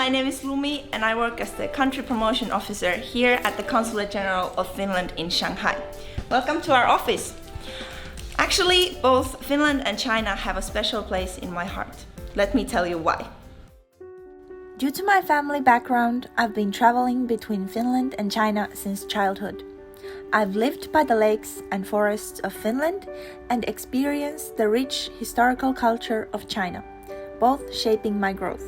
my name is Lumi and I work as the Country Promotion Officer here at the Consulate General of Finland in Shanghai. Welcome to our office. Actually, both Finland and China have a special place in my heart. Let me tell you why. Due to my family background, I've been traveling between Finland and China since childhood. I've lived by the lakes and forests of Finland and experienced the rich historical culture of China, both shaping my growth.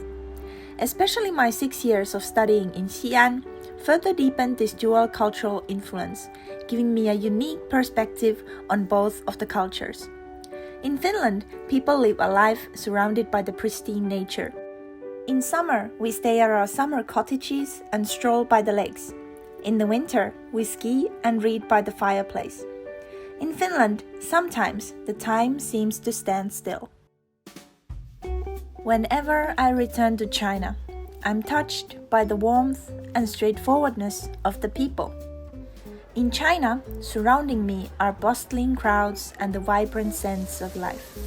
Especially my 6 years of studying in Xi'an further deepened this dual cultural influence, giving me a unique perspective on both of the cultures. In Finland, people live a life surrounded by the pristine nature. In summer, we stay at our summer cottages and stroll by the lakes. In the winter, we ski and read by the fireplace. In Finland, sometimes the time seems to stand still. Whenever I return to China, I'm touched by the warmth and straightforwardness of the people. In China, surrounding me are bustling crowds and the vibrant sense of life.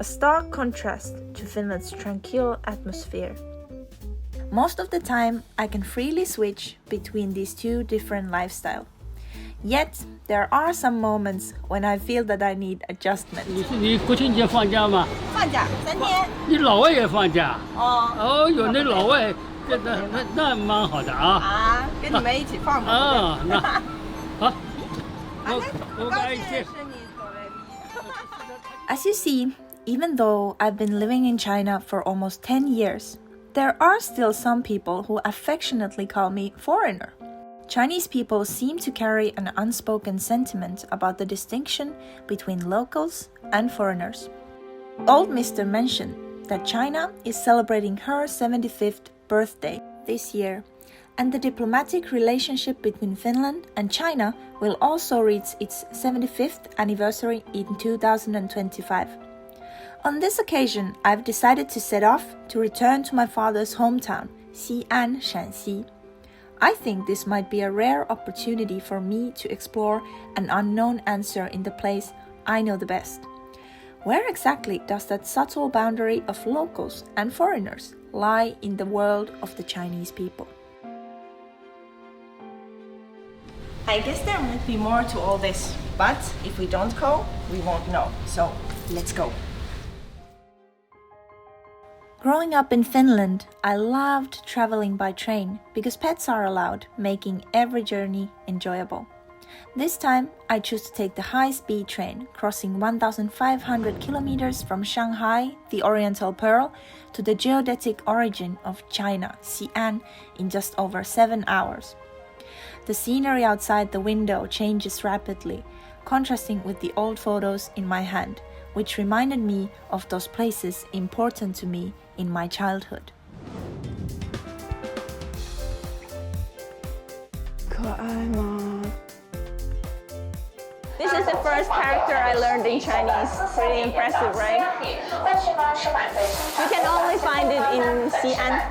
A stark contrast to Finland's tranquil atmosphere. Most of the time, I can freely switch between these two different lifestyles. Yet, there are some moments when I feel that I need adjustment. 你国庆节放假吗？放假3天。你老外也放假？哦，有那老外，那蛮好的啊。跟你们一起放吧。那好，我感谢。As you see, even though I've been living in China for almost 10 years, there are still some people who affectionately call me foreigner. Chinese people seem to carry an unspoken sentiment about the distinction between locals and foreigners. Old Mr. mentioned that China is celebrating her 75th birthday this year, and the diplomatic relationship between Finland and China will also reach its 75th anniversary in 2025. On this occasion, I've decided to set off to return to my father's hometown, Xi'an, Shaanxi. I think this might be a rare opportunity for me to explore an unknown answer in the place I know the best. Where exactly does that subtle boundary of locals and foreigners lie in the world of the Chinese people? I guess there might be more to all this, but if we don't go, we won't know. So, let's go. Growing up in Finland, I loved traveling by train because pets are allowed, making every journey enjoyable. This time, I choose to take the high-speed train, crossing 1,500 kilometers from Shanghai, the Oriental Pearl, to the geodetic origin of China, Xi'an, in just over 7 hours. The scenery outside the window changes rapidly, contrasting with the old photos in my hand, which reminded me of those places important to me in my childhood. This is the first character I learned in Chinese. Pretty impressive, right? You can only find it in Xi'an.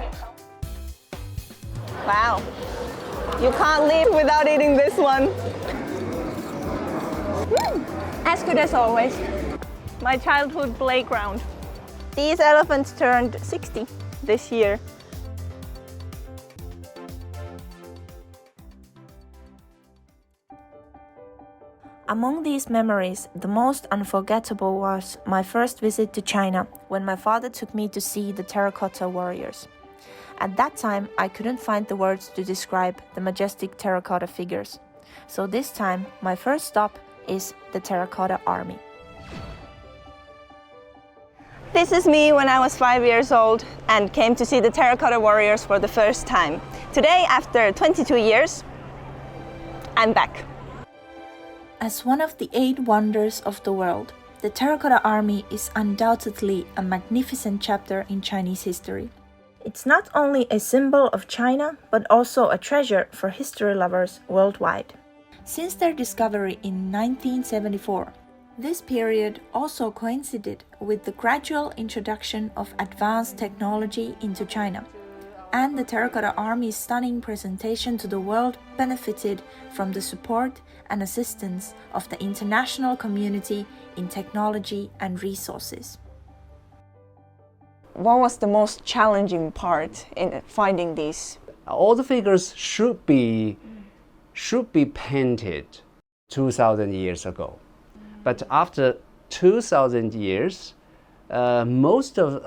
Wow. You can't live without eating this one. As good as always. My childhood playground. These elephants turned 60 this year. Among these memories, the most unforgettable was my first visit to China when my father took me to see the Terracotta warriors. At that time, I couldn't find the words to describe the majestic terracotta figures. So this time, my first stop is the Terracotta Army. This is me when I was 5 years old and came to see the Terracotta warriors for the first time. Today, after 22 years, I'm back. As one of the 8 wonders of the world, the Terracotta Army is undoubtedly a magnificent chapter in Chinese history. It's not only a symbol of China, but also a treasure for history lovers worldwide. Since their discovery in 1974, this period also coincided with the gradual introduction of advanced technology into China, and the Terracotta Army's stunning presentation to the world benefited from the support and assistance of the international community in technology and resources. what was the most challenging part in finding these? All the figures should be painted 2,000 years ago, but after 2,000 years, most of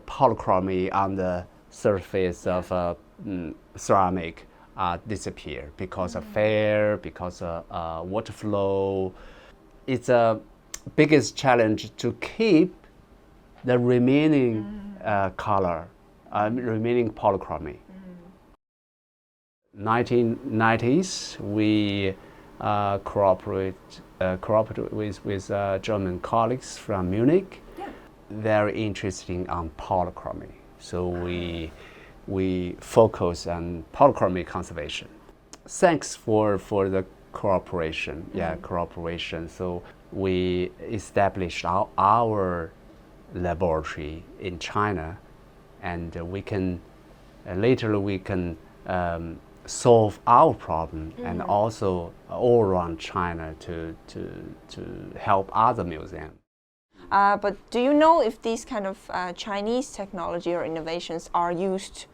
polychromy on the surface of ceramic disappear because of fire, because of water flow. It's a biggest challenge to keep the remaining color, remaining polychromy. 1990s, we cooperated with German colleagues from Munich. Yeah. Very interesting on polychromy. So we focus on polychromy conservation. Thanks for the cooperation. Yeah, cooperation. So we established our laboratory in China, and we can later we can solve our problem and also all around China to help other museums. But do you know if these kind of Chinese technology or innovations are used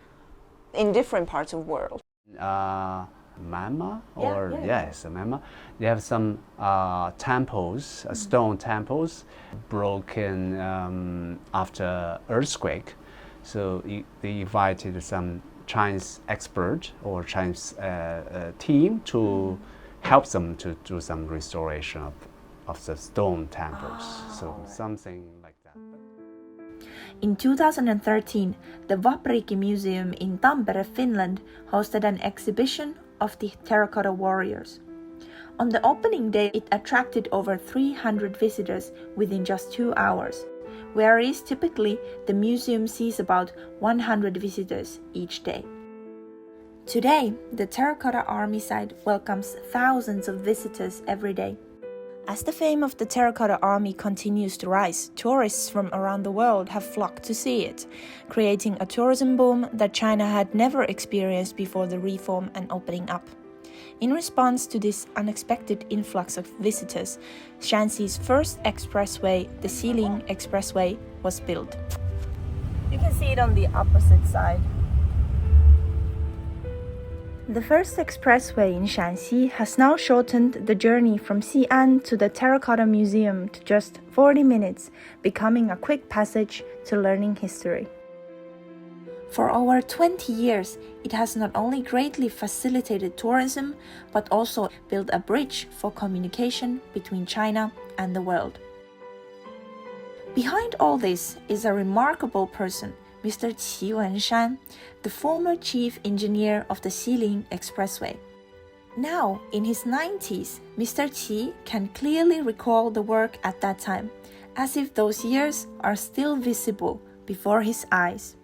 in different parts of the world? Myanmar, yes, Myanmar. They have some temples, stone temples, broken after earthquake. So they invited some Chinese expert or Chinese team to help them to do some restoration of the stone temples. So something like that. In 2013, the Vapriki Museum in Tampere, Finland, hosted an exhibition of the Terracotta warriors. On the opening day, it attracted over 300 visitors within just 2 hours, whereas typically the museum sees about 100 visitors each day. Today, the Terracotta Army site welcomes thousands of visitors every day. As the fame of the Terracotta Army continues to rise, tourists from around the world have flocked to see it, creating a tourism boom that China had never experienced before the reform and opening up. In response to this unexpected influx of visitors, Shaanxi's first expressway, the Xi'an Expressway, was built. You can see it on the opposite side. The first expressway in Shaanxi has now shortened the journey from Xi'an to the Terracotta Museum to just 40 minutes, becoming a quick passage to learning history. For over 20 years, it has not only greatly facilitated tourism, but also built a bridge for communication between China and the world. Behind all this is a remarkable person, Mr. Qi Wenshan, the former chief engineer of the Xi'an Expressway. Now, in his 90s, Mr. Qi can clearly recall the work at that time, as if those years are still visible before his eyes.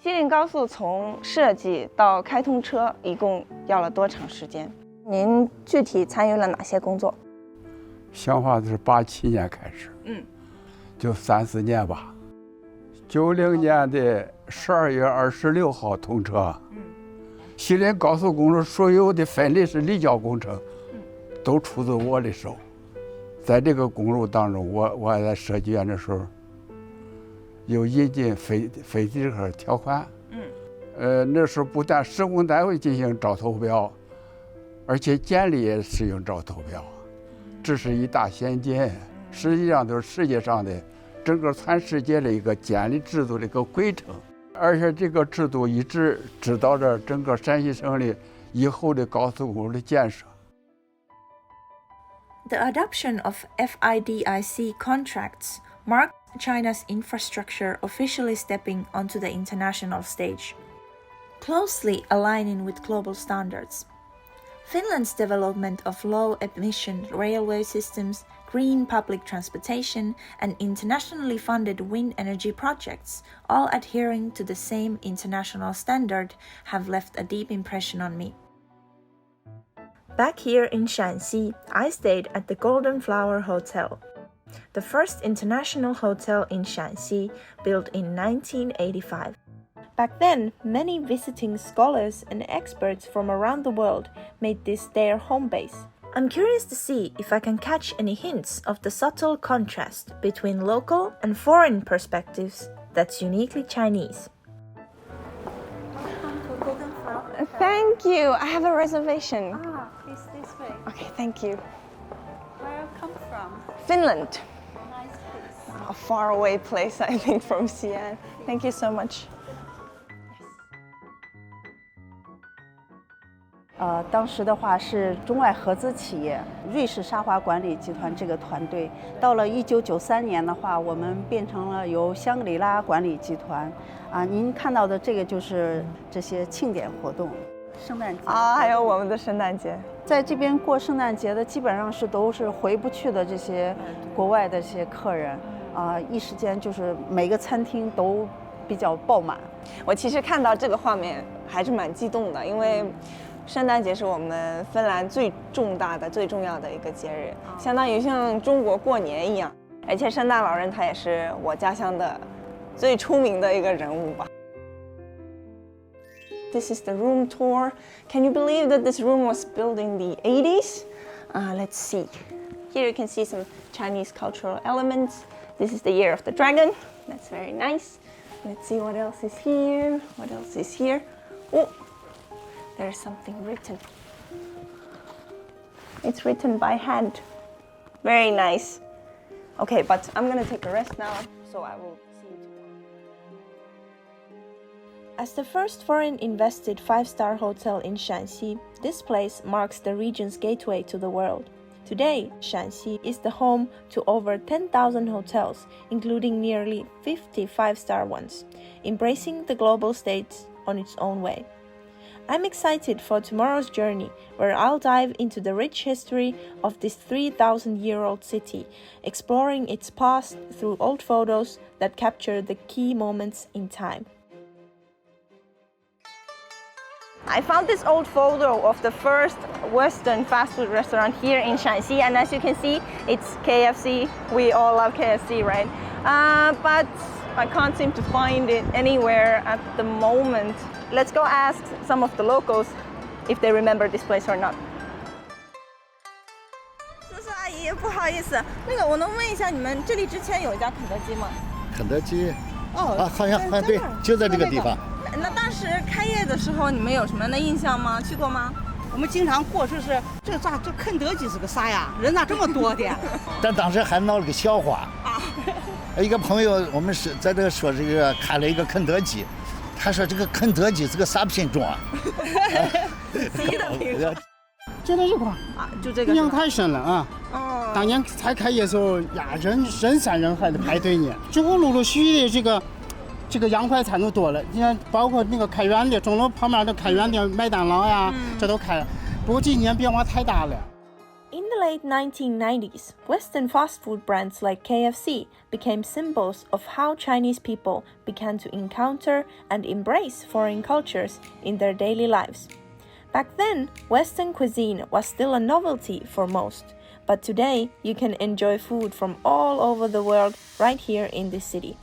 西宁高速从设计到开通车一共要了多长时间？您具体参与了哪些工作？想法是87年开始，就3-4年吧。90年的12月26号通车。西宁高速公路所有的分类式立交工程，都出自我的手。在这个公路当中，我还在设计院的时候，有引进非地核条款。那时候不但施工单位进行招投标，而且监理也使用招投标，这是一大先进。实际上都是世界上的整个全世界的一个监理制度的一个规程，而且这个制度一直指导着整个陕西省的以后的高速公路的建设。The adoption of FIDIC contracts marked China's infrastructure officially stepping onto the international stage, closely aligning with global standards. Finland's development of low-emission railway systems, green public transportation, and internationally funded wind energy projects, all adhering to the same international standard, have left a deep impression on me. Back here in Shaanxi, I stayed at the Golden Flower Hotel, the first international hotel in Shaanxi, built in 1985. Back then, many visiting scholars and experts from around the world made this their home base. I'm curious to see if I can catch any hints of the subtle contrast between local and foreign perspectives that's uniquely Chinese. Thank you. I have a reservation. Please this way. Okay, thank you. Where you come from? Finland. Nice place. A faraway place, I think, from Xi'an. Thank you so much. 当时的话是中外合资企业瑞士沙华管理集团这个团队。到了1993年的话，我们变成了由香格里拉管理集团。您看到的这个就是这些庆典活动，圣诞节还有我们的圣诞节。在这边过圣诞节的基本上都是回不去的这些国外的这些客人。一时间就是每个餐厅都比较爆满。我其实看到这个画面还是蛮激动的，因为圣诞节是我们芬兰最重大的、最重要的一个节日，相当于像中国过年一样。而且圣诞老人他也是我家乡的最出名的一个人物吧。This is the room tour. Can you believe that this room was built in the 80s? Let's see. Here you can see some Chinese cultural elements. This is the year of the dragon. That's very nice. Let's see what else is here. What else is here? Oh, there's something written. It's written by hand. Very nice. Okay, but I'm gonna take a rest now, so I will see you tomorrow. As the first foreign invested 5-star hotel in Shaanxi, this place marks the region's gateway to the world. Today, Shaanxi is the home to over 10,000 hotels, including nearly 50 5-star ones, embracing the global stage on its own way. I'm excited for tomorrow's journey, where I'll dive into the rich history of this 3,000-year-old city, exploring its past through old photos that capture the key moments in time. I found this old photo of the first Western fast food restaurant here in Shaanxi, and as you can see, it's KFC. We all love KFC, right? But I can't seem to find it anywhere at the moment. Let's go ask some of the locals if they remember this place or not. 叔叔阿姨，不好意思，那个我能问一下，你们这里之前有一家肯德基吗？肯德基，好像对，就在这个地方。那当时开业的时候，你们有什么样的印象吗？去过吗？我们经常过，说是这肯德基是个啥呀？人咋这么多的？但当时还闹了个笑话。一个朋友，我们是在这说这个开了一个肯德基，他说这个肯德基是个啥品种啊？就在这块就这个。印象太深了啊！当年才开业的时候呀，人山人海的排队呢。之后陆续的这个洋快餐都多了，你看，包括那个开源的钟楼旁边的开源的麦当劳呀，这都开了。不过这几年变化太大了。In the late 1990s, Western fast food brands like KFC became symbols of how Chinese people began to encounter and embrace foreign cultures in their daily lives. Back then, Western cuisine was still a novelty for most, but today you can enjoy food from all over the world right here in this city.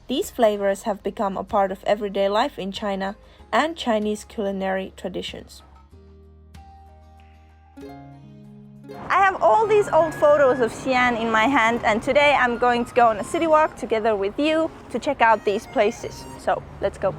These flavors have become a part of everyday life in China and Chinese culinary traditions. I have all these old photos of Xi'an in my hand, and today I'm going to go on a city walk together with you to check out these places. So let's go.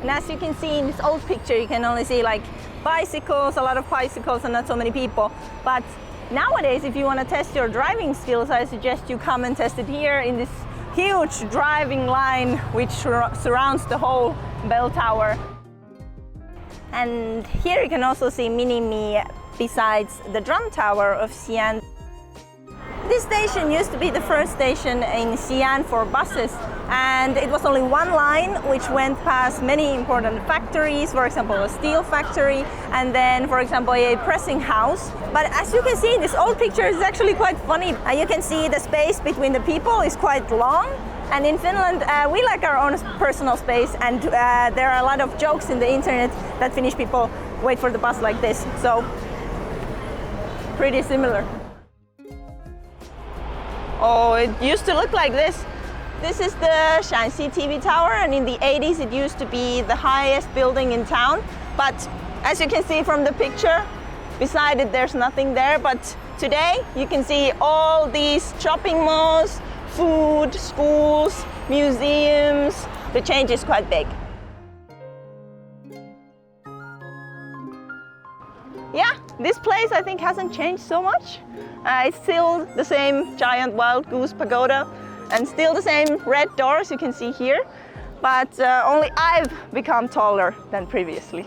And as you can see in this old picture, you can only see like bicycles, a lot of bicycles and not so many people. But nowadays, if you want to test your driving skills, I suggest you come and test it here in this huge driving line which surrounds the whole bell tower. And here you can also see Mini-Me besides the drum tower of Xi'an. This station used to be the first station in Xi'an for buses, and it was only one line which went past many important factories, for example a steel factory, and then for example a pressing house. But as you can see in this old picture, it's actually quite funny. You can see the space between the people is quite long, and in Finland we like our own personal space, and there are a lot of jokes in the internet that Finnish people wait for the bus like this, so pretty similar. Oh, it used to look like this. This is the Shaanxi TV tower, and in the 80s it used to be the highest building in town. But as you can see from the picture, beside it there's nothing there, but today you can see all these shopping malls, food, schools, museums. The change is quite big. Yeah, this place I think hasn't changed so much. It's still the same giant wild goose pagoda and still the same red doors you can see here, but only I've become taller than previously.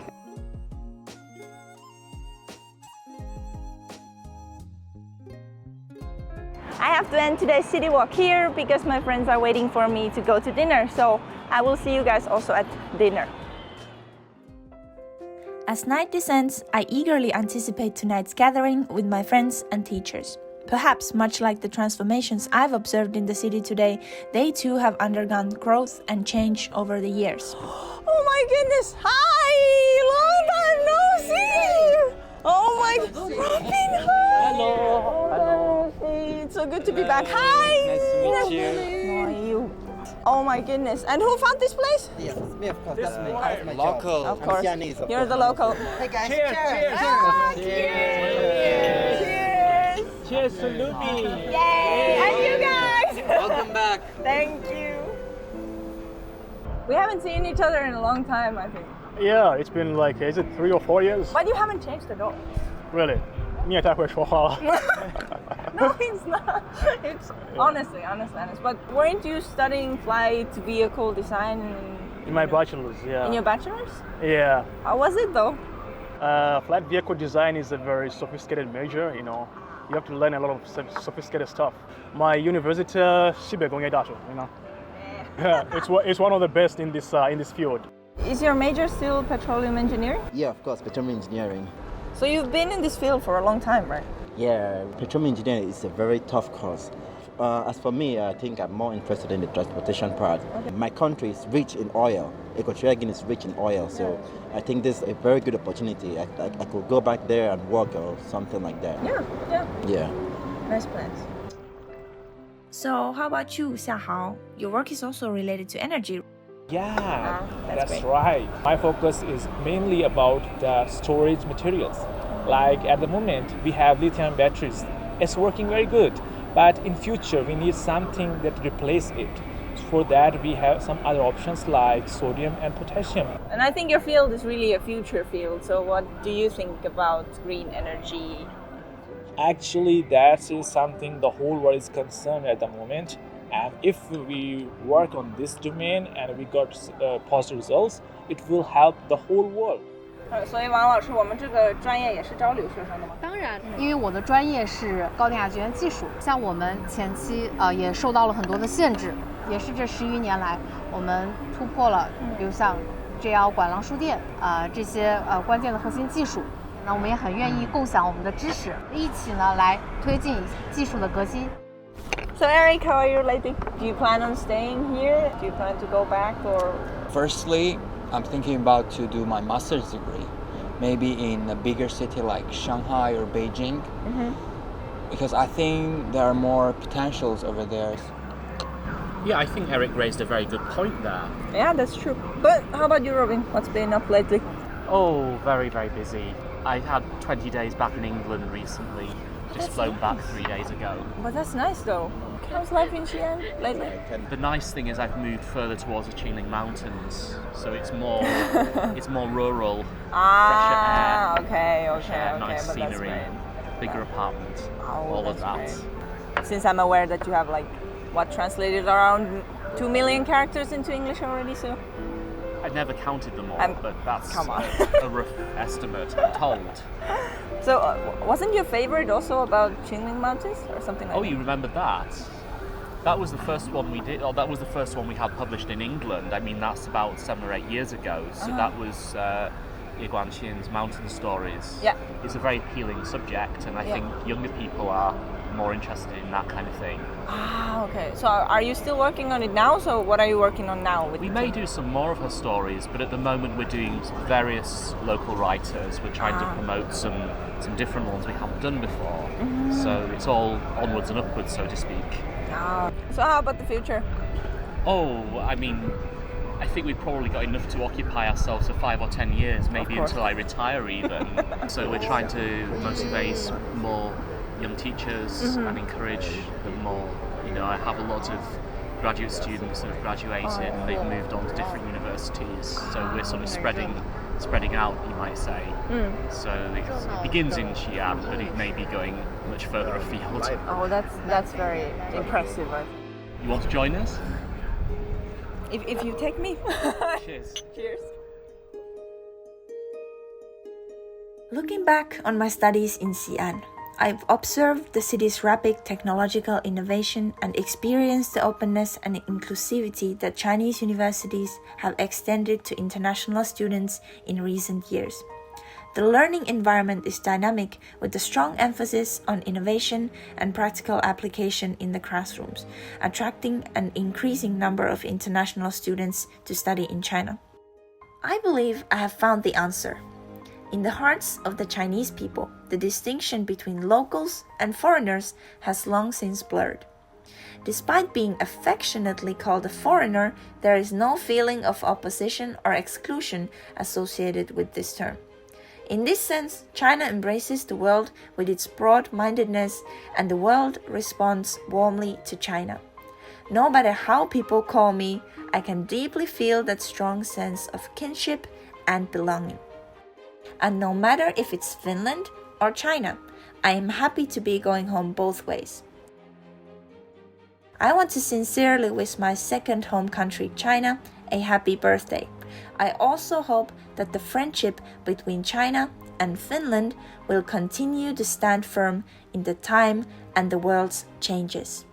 I have to end today's city walk here because my friends are waiting for me to go to dinner, so I will see you guys also at dinner. As night descends, I eagerly anticipate tonight's gathering with my friends and teachers. Perhaps, much like the transformations I've observed in the city today, they too have undergone growth and change over the years. Oh my goodness! Hi! Long time no see! Oh my God! Robin, hi! Hello. Hey, it's so good to be back. Hi! Nice to meet you. Oh my goodness! And who found this place? Yes, me, of course. That's me. That's my local. Of course. Xi'anese, of You're course. the local. Hey guys, Cheers, cheers. cheers. Cheers! Cheers to Luby. Yay! And you guys! Welcome back. Thank you. We haven't seen each other in a long time, I think. Yeah, it's been like, is it 3 or 4 years? But you haven't changed at all. Really? 你也太会说话了。 No, it's not. It's honest. But weren't you studying flight vehicle design In my bachelor's, yeah. in your bachelor's? Yeah. How was it though? Flight vehicle design is a very sophisticated major, you know. You have to learn a lot of sophisticated stuff. My university, 西北工业大学, you know. Yeah, it's one of the best in this field. Is your major still petroleum engineering? Yeah, of course, petroleum engineering. So you've been in this field for a long time, right? Yeah, petroleum engineering is a very tough course. As for me, I think I'm more interested in the transportation part. Okay. My country is rich in oil. Equatorial Guinea is rich in oil, so I think this is a very good opportunity. I could go back there and work or something like that. Yeah. Nice plans. So, how about you, Xiahao? Your work is also related to energy. Yeah, that's great. right. My focus is mainly about the storage materials. Like at the moment, we have lithium batteries. It's working very good, but in future, we need something that replaces it. For that, we have some other options like sodium and potassium. And I think your field is really a future field. So what do you think about green energy? Actually, that is something the whole world is concerned at the moment. And if we work on this domain and we got positive results, it will help the whole world. 所以王老师，我们这个专业也是招留学生的吗？当然，因为我的专业是高电压绝缘技术，像我们前期也受到了很多的限制，也是这10余年来我们突破了，比如像 JL 管廊输电这些关键的核心技术，那我们也很愿意共享我们的知识，一起呢来推进技术的革新。 So Eric, how are you lately? Do you plan on staying here? Do you plan to go back or? Firstly, I'm thinking about to do my master's degree, maybe in a bigger city like Shanghai or Beijing, because I think there are more potentials over there. Yeah, I think Eric raised a very good point there. Yeah, that's true. But how about you, Robin? What's been up lately? Oh, very, very busy. I had 20 days back in England recently. Just flown back 3 days ago. But that's nice though. How's life in Xi'an lately? The nice thing is I've moved further towards the Qingling Mountains, so it's more rural, fresher air, Okay, nice but that's scenery, great. bigger apartment, all of that. Great. Since I'm aware that you have translated around 2 million characters into English already, so. I never counted them all, but that's come on. a rough estimate, I'm told. So, wasn't your favorite also about Qingling Mountains or something like that? Oh, you remembered that? That was the first one we did, that was the first one we had published in England. I mean, that's about 7 or 8 years ago. So that was Ye Guanqian's Mountain Stories. Yeah. It's a very appealing subject, and I think younger people are more interested in that kind of thing. Okay. So are you still working on it now? So what are you working on now? We may do some more of her stories, but at the moment we're doing various local writers. We're trying to promote some different ones we haven't done before. So it's all onwards and upwards, so to speak. So how about the future? Oh, I mean, I think we've probably got enough to occupy ourselves for 5 or 10 years, maybe until I retire even. So we're trying to motivate more young teachers and encourage them more. You know, I have a lot of graduate students that have graduated and they've moved on to different universities, so we're sort of spreading out, you might say. So it begins in Xi'an, but it may be going much further afield. Oh, that's very impressive. You want to join us? If you take me. Cheers. Cheers. Looking back on my studies in Xi'an, I've observed the city's rapid technological innovation and experienced the openness and inclusivity that Chinese universities have extended to international students in recent years. The learning environment is dynamic with a strong emphasis on innovation and practical application in the classrooms, attracting an increasing number of international students to study in China. I believe I have found the answer. In the hearts of the Chinese people, the distinction between locals and foreigners has long since blurred. Despite being affectionately called a foreigner, there is no feeling of opposition or exclusion associated with this term. In this sense, China embraces the world with its broad-mindedness, and the world responds warmly to China. No matter how people call me, I can deeply feel that strong sense of kinship and belonging. And no matter if it's Finland or China, I am happy to be going home both ways. I want to sincerely wish my second home country, China, a happy birthday. I also hope that the friendship between China and Finland will continue to stand firm in the time and the world's changes.